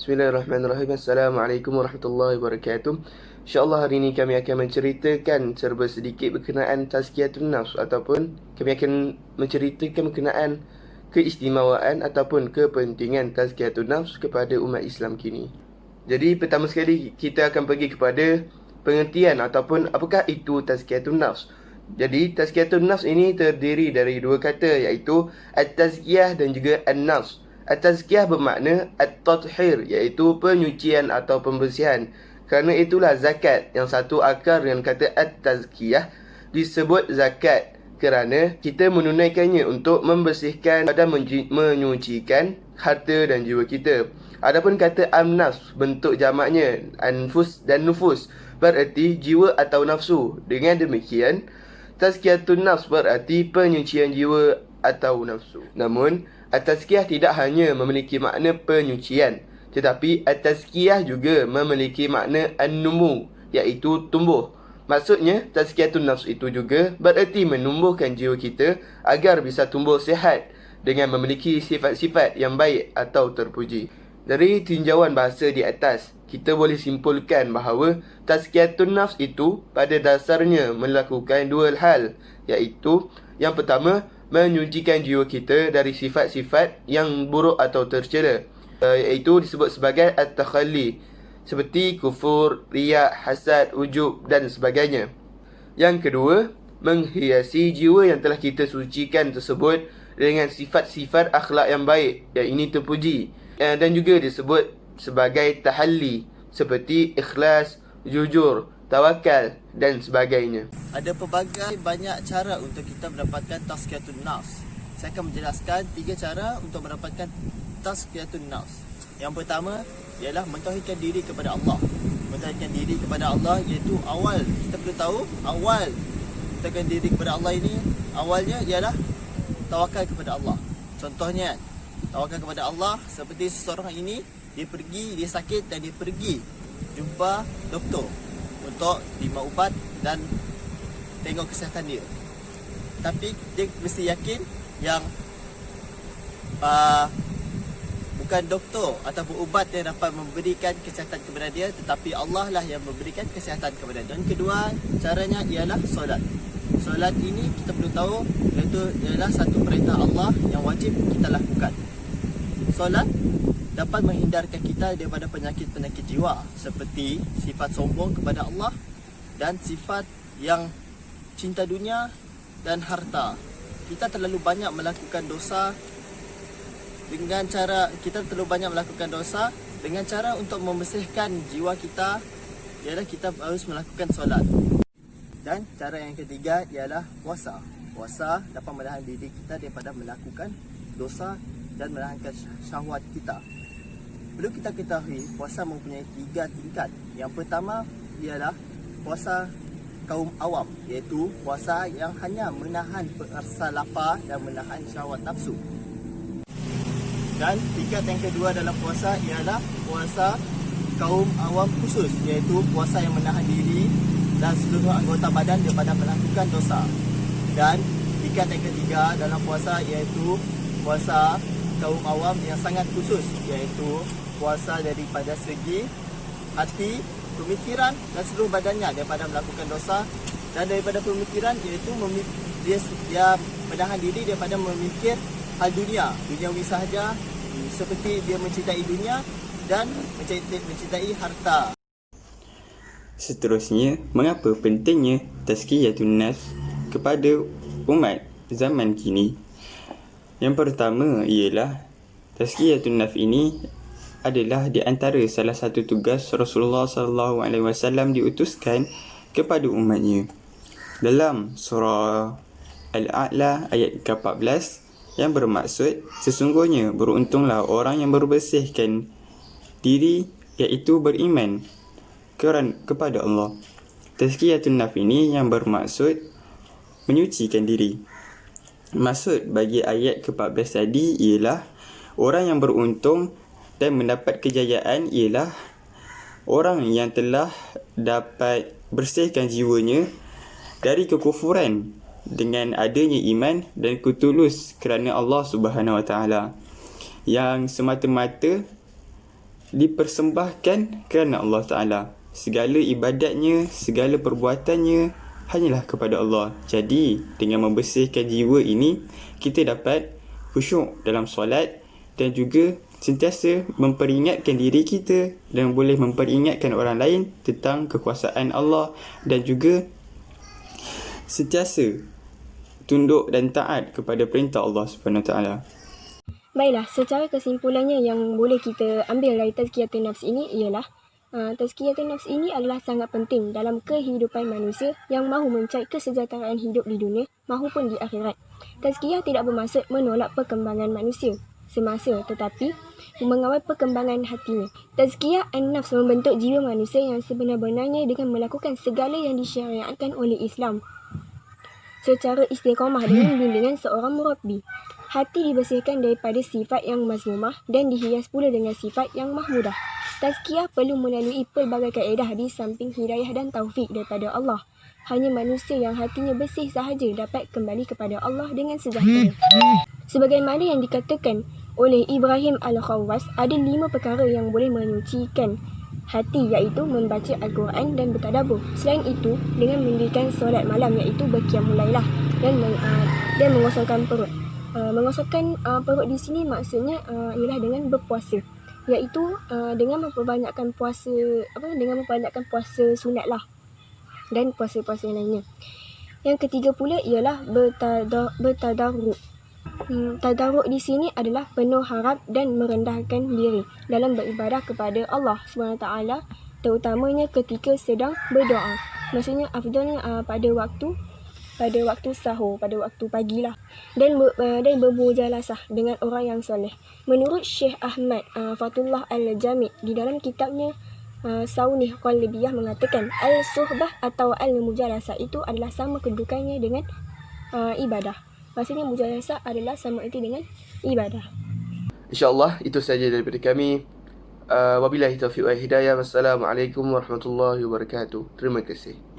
Bismillahirrahmanirrahim. Assalamualaikum warahmatullahi wabarakatuh. InsyaAllah hari ini kami akan menceritakan serba sedikit berkenaan tazkiyatun nafs, ataupun kami akan menceritakan berkenaan keistimewaan ataupun kepentingan tazkiyatun nafs kepada umat Islam kini. Jadi pertama sekali kita akan pergi kepada pengertian ataupun apakah itu tazkiyatun nafs. Jadi tazkiyatun nafs ini terdiri dari dua kata, iaitu at-tazkiyah dan juga an-nafs. At-tazkiyah bermakna at-tathhir, iaitu penyucian atau pembersihan. Kerana itulah zakat yang satu akar dengan kata at-tazkiyah disebut zakat, kerana kita menunaikannya untuk membersihkan dan menyucikan harta dan jiwa kita. Adapun kata an-nafs, bentuk jamaknya anfus dan nufus, bererti jiwa atau nafsu. Dengan demikian, tazkiyatun nafs berarti penyucian jiwa atau nafsu. Namun, at-tazkiyah tidak hanya memiliki makna penyucian, tetapi at-tazkiyah juga memiliki makna an-numu, iaitu tumbuh. Maksudnya, tazkiyatun nafs itu juga bererti menumbuhkan jiwa kita agar bisa tumbuh sihat dengan memiliki sifat-sifat yang baik atau terpuji. Dari tinjauan bahasa di atas, kita boleh simpulkan bahawa tazkiyatun nafs itu pada dasarnya melakukan dua hal, iaitu yang pertama, menyucikan jiwa kita dari sifat-sifat yang buruk atau tercela, iaitu disebut sebagai at-takhalli, seperti kufur, riya, hasad, ujub dan sebagainya. Yang kedua, menghiasi jiwa yang telah kita sucikan tersebut dengan sifat-sifat akhlak yang baik, yang ini terpuji, dan juga disebut sebagai tahalli, seperti ikhlas, jujur, tawakal dan sebagainya. Ada pelbagai banyak cara untuk kita mendapatkan tazkiyatun nafs. Saya akan menjelaskan 3 cara untuk mendapatkan tazkiyatun nafs. Yang pertama ialah mentauhidkan diri kepada Allah. Mentauhidkan diri kepada Allah iaitu awal, kita perlu tahu awal mentauhidkan diri kepada Allah ini, awalnya ialah tawakal kepada Allah. Contohnya, tawakal kepada Allah seperti seseorang ini, dia sakit dan dia pergi jumpa doktor untuk terima ubat dan tengok kesihatan dia. Tapi dia mesti yakin yang bukan doktor ataupun ubat yang dapat memberikan kesihatan kepada dia, tetapi Allah lah yang memberikan kesihatan kepada dia. Dan kedua caranya ialah solat. Solat ini kita perlu tahu iaitu ialah satu perintah Allah yang wajib kita lakukan. Solat dapat menghindarkan kita daripada penyakit-penyakit jiwa seperti sifat sombong kepada Allah dan sifat yang cinta dunia dan harta. Kita terlalu banyak melakukan dosa dengan cara untuk membersihkan jiwa kita ialah kita harus melakukan solat. Dan cara yang ketiga ialah puasa. Puasa dapat menahan diri kita daripada melakukan dosa dan menahankan syahwat kita. Perlu kita ketahui, puasa mempunyai 3 tingkat. Yang pertama ialah puasa kaum awam, iaitu puasa yang hanya menahan rasa lapar dan menahan syahwat nafsu. Dan tingkat yang kedua dalam puasa ialah puasa kaum awam khusus, iaitu puasa yang menahan diri dan seluruh anggota badan daripada melakukan dosa. Dan tingkat yang ketiga dalam puasa iaitu puasa kaum awam yang sangat khusus, iaitu puasa daripada segi hati, pemikiran dan seluruh badannya daripada melakukan dosa. Dan daripada pemikiran iaitu dia menahan diri daripada memikir hal duniawi sahaja, seperti dia mencintai dunia dan mencintai harta. Seterusnya, mengapa pentingnya tazkiyatun nafs kepada umat zaman kini? Yang pertama ialah tazkiyatun nafs ini adalah di antara salah satu tugas Rasulullah SAW diutuskan kepada umatnya. Dalam surah Al-A'la ayat ke-14 yang bermaksud, sesungguhnya beruntunglah orang yang membersihkan diri, iaitu beriman kepada Allah. Tazkiyatun nafs ini yang bermaksud menyucikan diri. Maksud bagi ayat ke-14 tadi ialah orang yang beruntung dan mendapat kejayaan ialah orang yang telah dapat bersihkan jiwanya dari kekufuran dengan adanya iman dan kutulus kerana Allah Subhanahu Wa Taala, yang semata-mata dipersembahkan kerana Allah Ta'ala. Segala ibadatnya, segala perbuatannya hanyalah kepada Allah. Jadi, dengan membersihkan jiwa ini, kita dapat khusyuk dalam solat dan juga sentiasa memperingatkan diri kita dan boleh memperingatkan orang lain tentang kekuasaan Allah dan juga sentiasa tunduk dan taat kepada perintah Allah Subhanahu Wa Taala. Baiklah, secara kesimpulannya yang boleh kita ambil dari tazkiyatun nafs ini ialah tazkiyatun nafs ini adalah sangat penting dalam kehidupan manusia yang mahu mencari kesejahteraan hidup di dunia mahupun di akhirat. Tazkiyah tidak bermaksud menolak perkembangan manusia semasa tetapi mengawal perkembangan hatinya. Tazkiyah an-nafs membentuk jiwa manusia yang sebenar-benarnya dengan melakukan segala yang disyariatkan oleh Islam secara istiqamah dengan bimbingan seorang murabbi. Hati dibersihkan daripada sifat yang mazmumah dan dihias pula dengan sifat yang mahmudah. Tazkiyah perlu melalui pelbagai kaedah di samping hidayah dan taufik daripada Allah. Hanya manusia yang hatinya bersih sahaja dapat kembali kepada Allah dengan sejahtera. Sebagaimana yang dikatakan oleh Ibrahim Al-Khawwas, ada 5 perkara yang boleh menyucikan hati, iaitu membaca Al-Quran dan bertadabbur. Selain itu, dengan mendirikan solat malam, iaitu berqiyamul lailah dan mengosongkan perut. Mengosongkan perut di sini maksudnya ialah dengan berpuasa, iaitu dengan memperbanyakkan puasa sunat lah dan puasa-puasa yang lainnya. Yang ketiga pula ialah bertadarruk. Tadarruk di sini adalah penuh harap dan merendahkan diri dalam beribadah kepada Allah SWT, terutamanya ketika sedang berdoa. Maksudnya afdalnya pada waktu sahur, pada waktu pagilah, dan bermujalasah dengan orang yang soleh. Menurut Syekh Ahmad Fatullah Al-Jamid di dalam kitabnya Saunih Qalbiyah mengatakan al-suhbah atau al-mujalasah itu adalah sama kedudukannya dengan ibadah. Maksudnya mujalasah adalah sama erti dengan ibadah. InsyaAllah itu saja daripada kami. Wabillahi taufiq wal hidayah. Wassalamualaikum warahmatullahi wabarakatuh. Terima kasih.